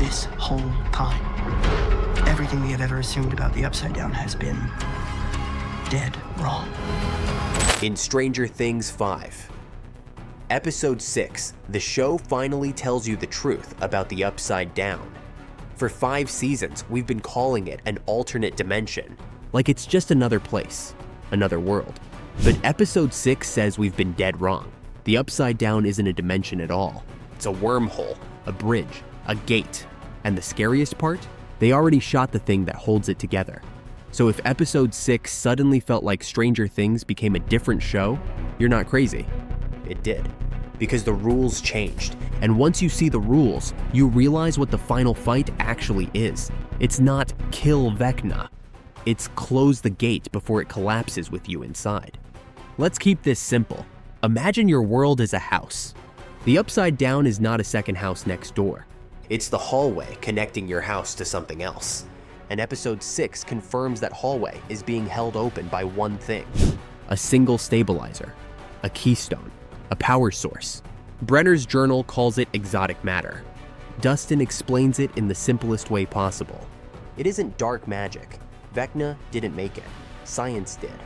this whole time. Everything we have ever assumed about the Upside Down has been dead wrong. In Stranger Things 5, Episode 6, the show finally tells you the truth about the Upside Down. For 5 seasons, we've been calling it an alternate dimension, like it's just another place, another world. But Episode 6 says we've been dead wrong. The Upside Down isn't a dimension at all. It's a wormhole, a bridge, a gate. And the scariest part? They already shot the thing that holds it together. So if Episode 6 suddenly felt like Stranger Things became a different show, you're not crazy. It did. Because the rules changed. And once you see the rules, you realize what the final fight actually is. It's not kill Vecna. It's close the gate before it collapses with you inside. Let's keep this simple. Imagine your world is a house. The Upside Down is not a second house next door. It's the hallway connecting your house to something else. And Episode 6 confirms that hallway is being held open by one thing. A single stabilizer, a keystone, a power source. Brenner's journal calls it exotic matter. Dustin explains it in the simplest way possible. It isn't dark magic. Vecna didn't make it. Science did.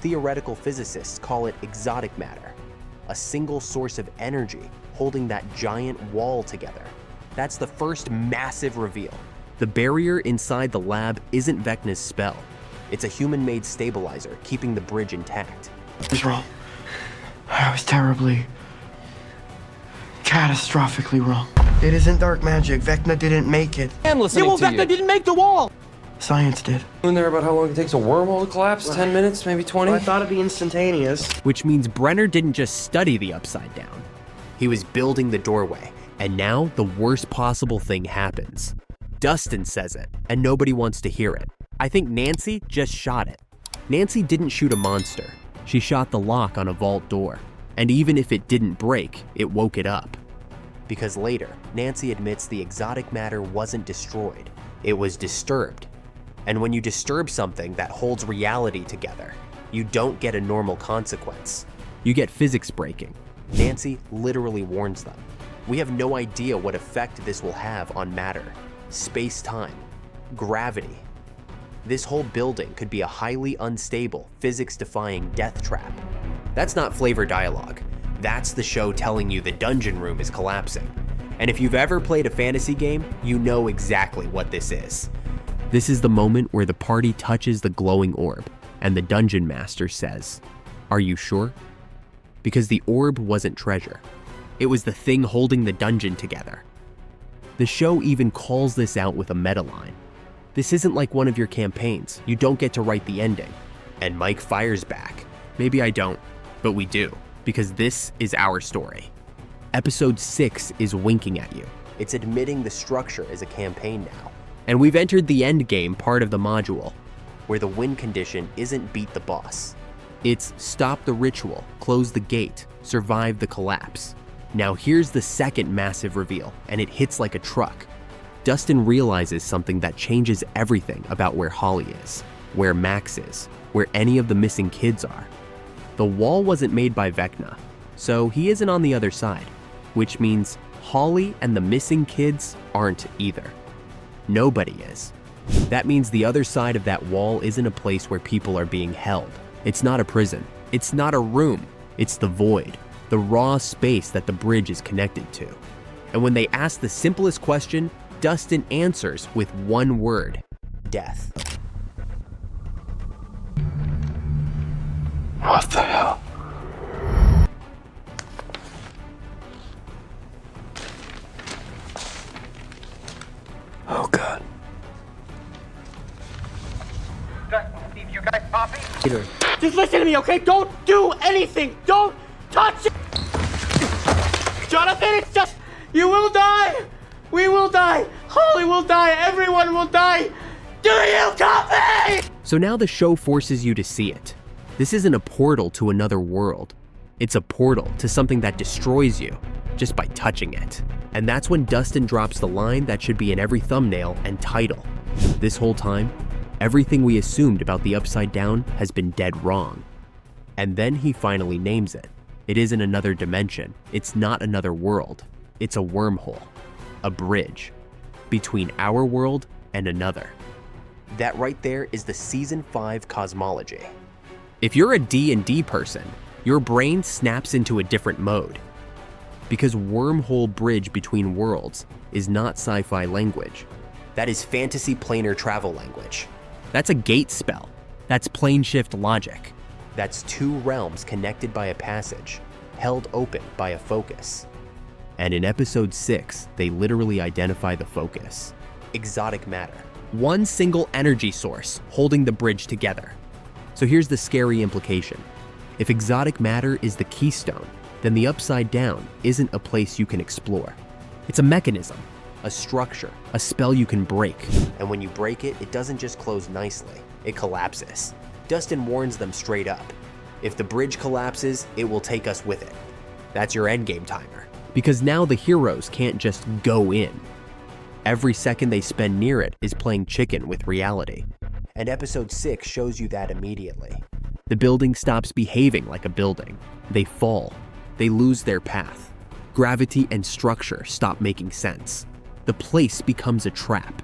Theoretical physicists call it exotic matter. A single source of energy holding that giant wall together. That's the first massive reveal. The barrier inside the lab isn't Vecna's spell. It's a human-made stabilizer keeping the bridge intact. I was wrong. I was terribly, catastrophically wrong. It isn't dark magic. Vecna didn't make it. I'm listening to you. Vecna didn't make the wall! Science did. In there about how long it takes a wormhole to collapse? 10 minutes, maybe 20? I thought it'd be instantaneous. Which means Brenner didn't just study the Upside Down. He was building the doorway, and now the worst possible thing happens. Dustin says it, and nobody wants to hear it. I think Nancy just shot it. Nancy didn't shoot a monster. She shot the lock on a vault door. And even if it didn't break, it woke it up. Because later, Nancy admits the exotic matter wasn't destroyed. It was disturbed. And when you disturb something that holds reality together, you don't get a normal consequence. You get physics breaking. Nancy literally warns them. We have no idea what effect this will have on matter, space-time, gravity. This whole building could be a highly unstable, physics-defying death trap. That's not flavor dialogue. That's the show telling you the dungeon room is collapsing. And if you've ever played a fantasy game, you know exactly what this is. This is the moment where the party touches the glowing orb, and the dungeon master says, "Are you sure?" Because the orb wasn't treasure. It was the thing holding the dungeon together. The show even calls this out with a meta line. This isn't like one of your campaigns. You don't get to write the ending. And Mike fires back. Maybe I don't, but we do, because this is our story. Episode 6 is winking at you. It's admitting the structure is a campaign now. And we've entered the end game part of the module, where the win condition isn't beat the boss. It's stop the ritual, close the gate, survive the collapse. Now here's the second massive reveal, and it hits like a truck. Dustin realizes something that changes everything about where Holly is, where Max is, where any of the missing kids are. The wall wasn't made by Vecna, so he isn't on the other side, which means Holly and the missing kids aren't either. Nobody is. That means the other side of that wall isn't a place where people are being held. It's not a prison. It's not a room. It's the void, the raw space that the bridge is connected to. And when they ask the simplest question, Dustin answers with one word: death. What the hell? Oh, God. Steve, you guys copy? Just listen to me, okay? Don't do anything! Don't touch it! Jonathan, it's just... You will die! We will die! Holly will die! Everyone will die! Do you copy? So now the show forces you to see it. This isn't a portal to another world. It's a portal to something that destroys you just by touching it. And that's when Dustin drops the line that should be in every thumbnail and title. This whole time, everything we assumed about the Upside Down has been dead wrong. And then he finally names it. It isn't another dimension. It's not another world. It's a wormhole, a bridge. between our world and another. That right there is the Season 5 cosmology. If you're a D&D person, your brain snaps into a different mode. Because wormhole bridge between worlds is not sci-fi language. That is fantasy planar travel language. That's a gate spell. That's plane shift logic. That's two realms connected by a passage, held open by a focus. And in episode 6, they literally identify the focus. Exotic matter. One single energy source holding the bridge together. So here's the scary implication. If exotic matter is the keystone, then the Upside Down isn't a place you can explore. It's a mechanism, a structure, a spell you can break. And when you break it, it doesn't just close nicely, it collapses. Dustin warns them straight up. If the bridge collapses, it will take us with it. That's your endgame timer. Because now the heroes can't just go in. Every second they spend near it is playing chicken with reality. And episode 6 shows you that immediately. The building stops behaving like a building. They fall. They lose their path. Gravity and structure stop making sense. The place becomes a trap.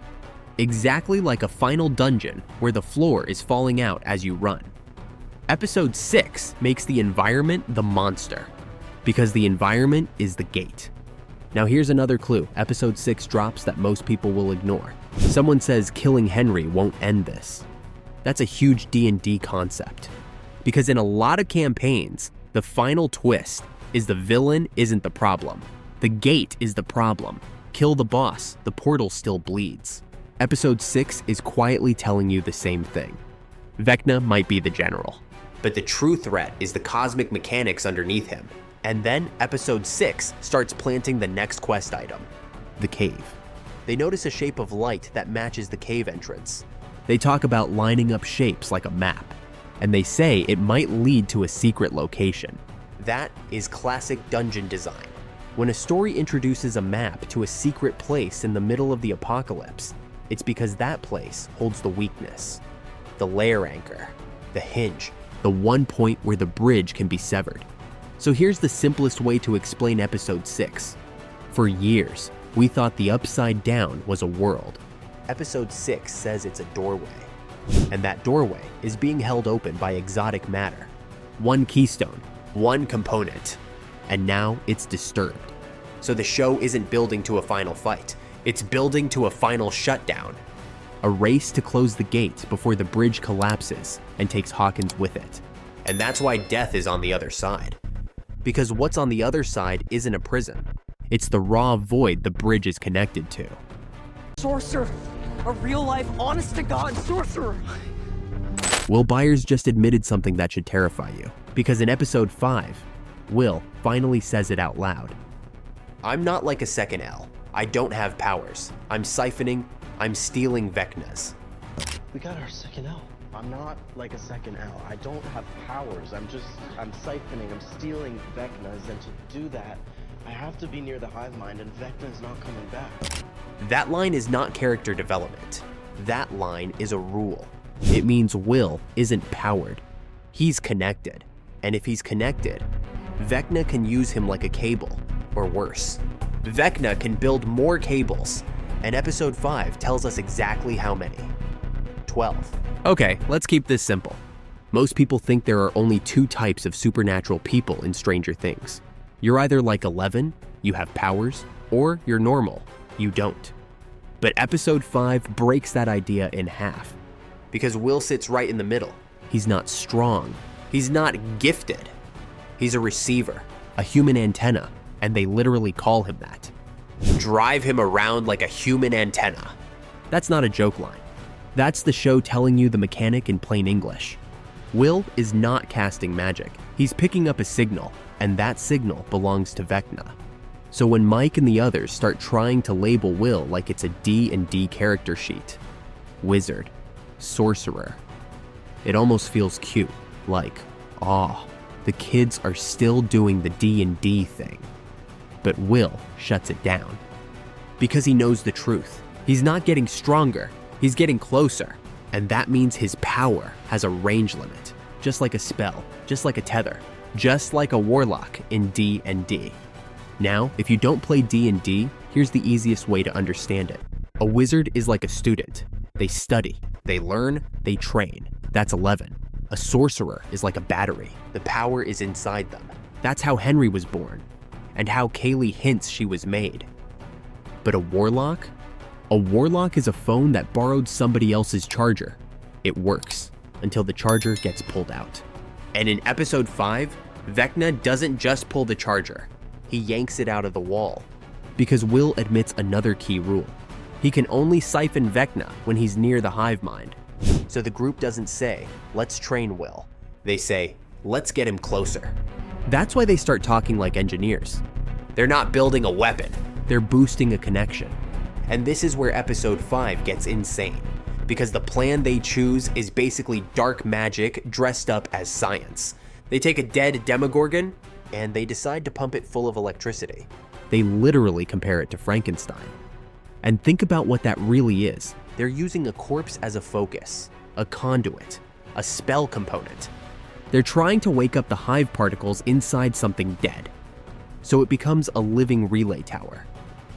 Exactly like a final dungeon where the floor is falling out as you run. Episode 6 makes the environment the monster, because the environment is the gate. Now here's another clue episode 6 drops that most people will ignore. Someone says killing Henry won't end this. That's a huge D&D concept. Because in a lot of campaigns, the final twist is the villain isn't the problem. The gate is the problem. Kill the boss, the portal still bleeds. Episode 6 is quietly telling you the same thing. Vecna might be the general, but the true threat is the cosmic mechanics underneath him. And then episode 6 starts planting the next quest item, the cave. They notice a shape of light that matches the cave entrance. They talk about lining up shapes like a map, and they say it might lead to a secret location. That is classic dungeon design. When a story introduces a map to a secret place in the middle of the apocalypse, it's because that place holds the weakness, the layer anchor, the hinge, the one point where the bridge can be severed. So here's the simplest way to explain episode 6. For years, we thought the Upside Down was a world. Episode 6 says it's a doorway. And that doorway is being held open by exotic matter. One keystone, one component. And now it's disturbed. So the show isn't building to a final fight. It's building to a final shutdown. A race to close the gate before the bridge collapses and takes Hawkins with it. And that's why death is on the other side. Because what's on the other side isn't a prison. It's the raw void the bridge is connected to. Sorcerer! A real-life, honest-to-God sorcerer! Will Byers just admitted something that should terrify you. Because in episode 5, Will finally says it out loud. I'm not like a second L. I don't have powers. I'm siphoning, I'm stealing Vecna's. We got our second L. I'm not like a second L. I don't have powers. I'm siphoning, I'm stealing Vecna's, and to do that, I have to be near the hive mind, and Vecna's not coming back. That line is not character development. That line is a rule. It means Will isn't powered. He's connected. And if he's connected, Vecna can use him like a cable, or worse. Vecna can build more cables, and episode 5 tells us exactly how many. 12. Okay, let's keep this simple. Most people think there are only 2 types of supernatural people in Stranger Things. You're either like 11, you have powers, or you're normal, you don't. But episode 5 breaks that idea in half. Because Will sits right in the middle. He's not strong. He's not gifted. He's a receiver, a human antenna, and they literally call him that. Drive him around like a human antenna. That's not a joke line. That's the show telling you the mechanic in plain English. Will is not casting magic. He's picking up a signal, and that signal belongs to Vecna. So when Mike and the others start trying to label Will like it's a D&D character sheet, wizard, sorcerer, it almost feels cute, like, aw, the kids are still doing the D&D thing. But Will shuts it down. Because he knows the truth. He's not getting stronger, he's getting closer. And that means his power has a range limit. Just like a spell, just like a tether, just like a warlock in D&D. Now, if you don't play D&D, here's the easiest way to understand it. A wizard is like a student. They study, they learn, they train. That's 11. A sorcerer is like a battery. The power is inside them. That's how Henry was born, and how Kaylee hints she was made. But a warlock? A warlock is a phone that borrowed somebody else's charger. It works until the charger gets pulled out. And in episode 5, Vecna doesn't just pull the charger. He yanks it out of the wall. Because Will admits another key rule. He can only siphon Vecna when he's near the hive mind. So the group doesn't say, let's train Will. They say, let's get him closer. That's why they start talking like engineers. They're not building a weapon, they're boosting a connection. And this is where episode 5 gets insane, because the plan they choose is basically dark magic dressed up as science. They take a dead Demogorgon, and they decide to pump it full of electricity. They literally compare it to Frankenstein. And think about what that really is. They're using a corpse as a focus, a conduit, a spell component. They're trying to wake up the hive particles inside something dead, so it becomes a living relay tower.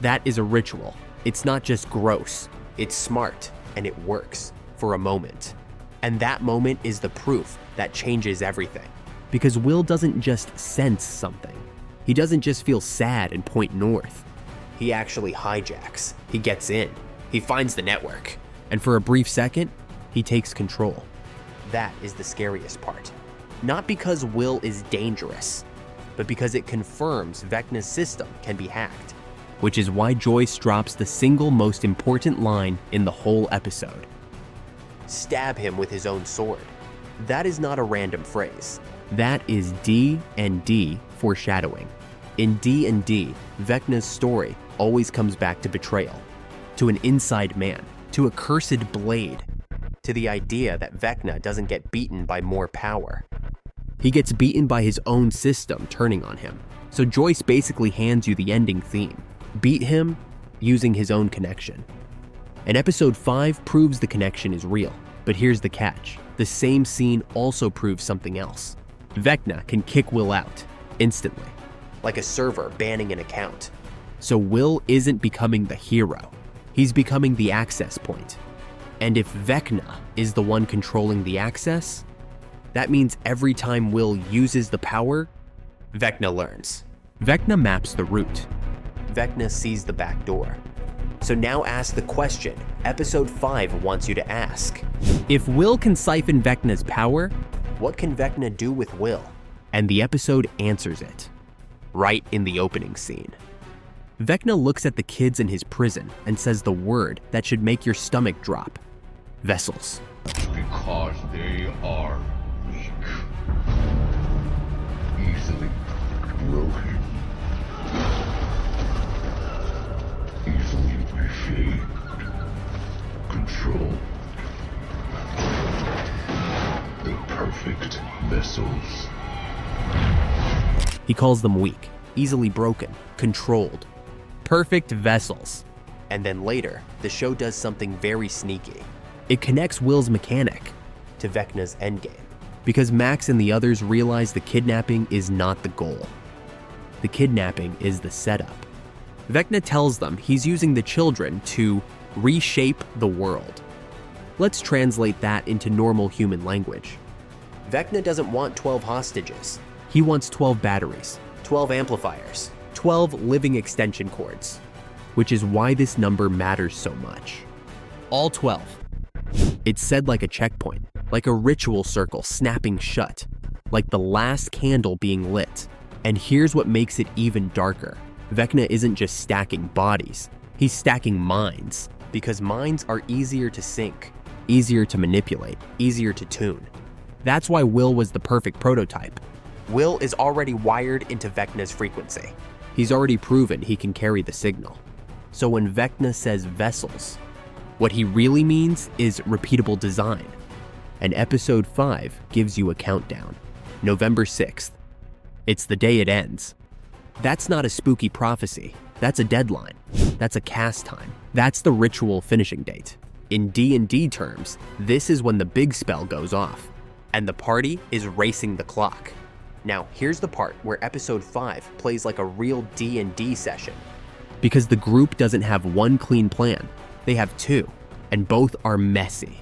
That is a ritual. It's not just gross, it's smart, and it works for a moment. And that moment is the proof that changes everything. Because Will doesn't just sense something. He doesn't just feel sad and point north. He actually hijacks. He gets in. He finds the network. And for a brief second, he takes control. That is the scariest part. Not because Will is dangerous, but because it confirms Vecna's system can be hacked. Which is why Joyce drops the single most important line in the whole episode. Stab him with his own sword. That is not a random phrase. That is D&D foreshadowing. In D&D, Vecna's story always comes back to betrayal, to an inside man, to a cursed blade, to the idea that Vecna doesn't get beaten by more power. He gets beaten by his own system turning on him. So Joyce basically hands you the ending theme. Beat him using his own connection. And episode 5 proves the connection is real. But here's the catch. The same scene also proves something else. Vecna can kick Will out instantly, like a server banning an account. So Will isn't becoming the hero. He's becoming the access point. And if Vecna is the one controlling the access, that means every time Will uses the power, Vecna learns. Vecna maps the route. Vecna sees the back door. So now ask the question episode 5 wants you to ask. If Will can siphon Vecna's power, what can Vecna do with Will? And the episode answers it, right in the opening scene. Vecna looks at the kids in his prison and says the word that should make your stomach drop. Vessels. Because they are weak. Easily broken. Easily reshaped. Controlled. The perfect vessels. He calls them weak, easily broken, controlled. Perfect vessels. And then later, the show does something very sneaky. It connects Will's mechanic to Vecna's endgame. Because Max and the others realize the kidnapping is not the goal. The kidnapping is the setup. Vecna tells them he's using the children to reshape the world. Let's translate that into normal human language. Vecna doesn't want 12 hostages. He wants 12 batteries, 12 amplifiers, 12 living extension cords, which is why this number matters so much. All 12. It's said like a checkpoint, like a ritual circle snapping shut, like the last candle being lit. And here's what makes it even darker. Vecna isn't just stacking bodies, he's stacking minds, because minds are easier to sync, easier to manipulate, easier to tune. That's why Will was the perfect prototype. Will is already wired into Vecna's frequency. He's already proven he can carry the signal. So when Vecna says vessels, what he really means is repeatable design. And episode 5 gives you a countdown. November 6th. It's the day it ends. That's not a spooky prophecy. That's a deadline. That's a cast time. That's the ritual finishing date. In D&D terms, this is when the big spell goes off, and the party is racing the clock. Now, here's the part where episode 5 plays like a real D&D session. Because the group doesn't have one clean plan. They have two, and both are messy.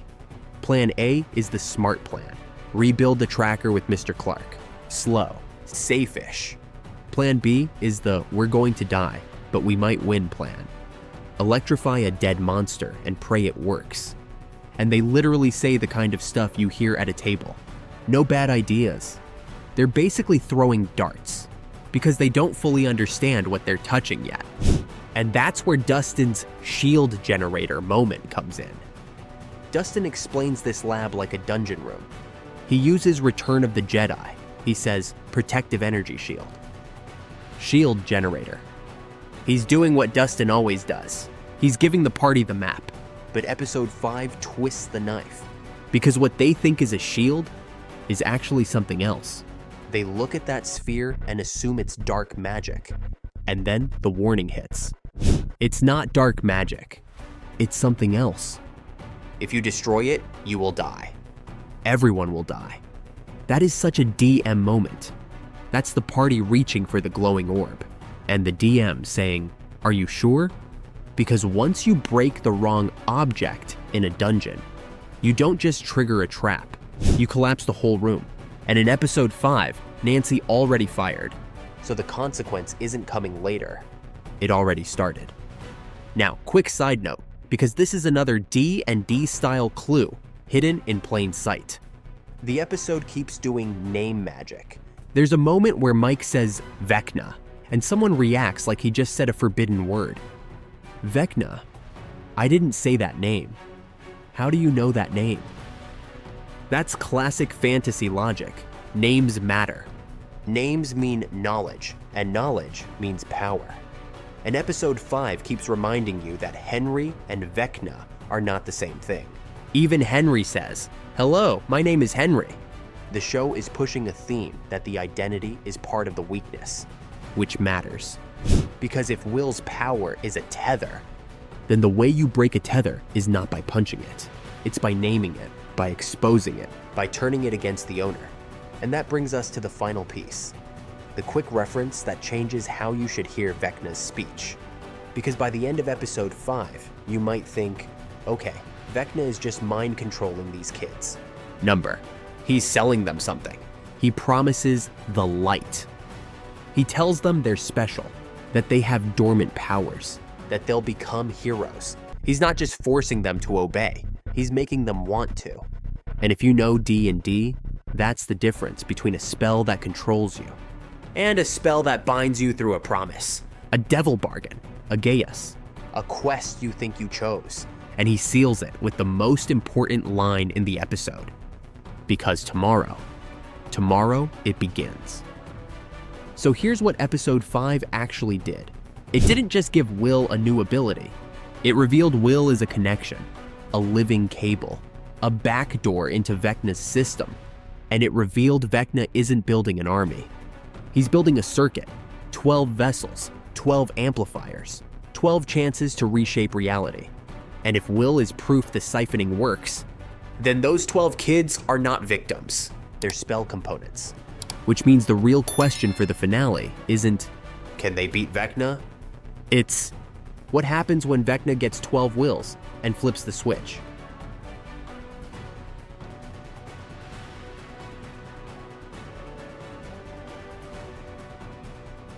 Plan A is the smart plan. Rebuild the tracker with Mr. Clark. Slow, safe-ish. Plan B is the we're going to die, but we might win plan. Electrify a dead monster and pray it works. And they literally say the kind of stuff you hear at a table. No bad ideas. They're basically throwing darts because they don't fully understand what they're touching yet. And that's where Dustin's shield generator moment comes in. Dustin explains this lab like a dungeon room. He uses Return of the Jedi. He says, protective energy shield. Shield generator. He's doing what Dustin always does. He's giving the party the map. But episode 5 twists the knife. Because what they think is a shield is actually something else. They look at that sphere and assume it's dark magic. And then the warning hits. It's not dark magic. It's something else. If you destroy it, you will die. Everyone will die. That is such a DM moment. That's the party reaching for the glowing orb. And the DM saying, are you sure? Because once you break the wrong object in a dungeon, you don't just trigger a trap. You collapse the whole room. And in episode 5, Nancy already fired. So the consequence isn't coming later. It already started. Now, quick side note, because this is another D&D style clue hidden in plain sight. The episode keeps doing name magic. There's a moment where Mike says Vecna, and someone reacts like he just said a forbidden word. Vecna? I didn't say that name. How do you know that name? That's classic fantasy logic. Names matter. Names mean knowledge, and knowledge means power. And episode 5 keeps reminding you that Henry and Vecna are not the same thing. Even Henry says, hello, my name is Henry. The show is pushing a theme that the identity is part of the weakness, which matters. Because if Will's power is a tether, then the way you break a tether is not by punching it. It's by naming it, by exposing it, by turning it against the owner. And that brings us to the final piece. The quick reference that changes how you should hear Vecna's speech. Because by the end of episode 5, you might think, okay, Vecna is just mind controlling these kids. Number. He's selling them something. He promises the light. He tells them they're special, that they have dormant powers, that they'll become heroes. He's not just forcing them to obey, he's making them want to. And if you know D&D, that's the difference between a spell that controls you and a spell that binds you through a promise. A devil bargain, a geas, a quest you think you chose. And he seals it with the most important line in the episode. Because tomorrow it begins. So here's what episode 5 actually did. It didn't just give Will a new ability. It revealed Will as a connection, a living cable, a backdoor into Vecna's system. And it revealed Vecna isn't building an army. He's building a circuit, 12 vessels, 12 amplifiers, 12 chances to reshape reality. And if Will is proof the siphoning works, then those 12 kids are not victims. They're spell components. Which means the real question for the finale isn't, can they beat Vecna? It's, what happens when Vecna gets 12 wills and flips the switch?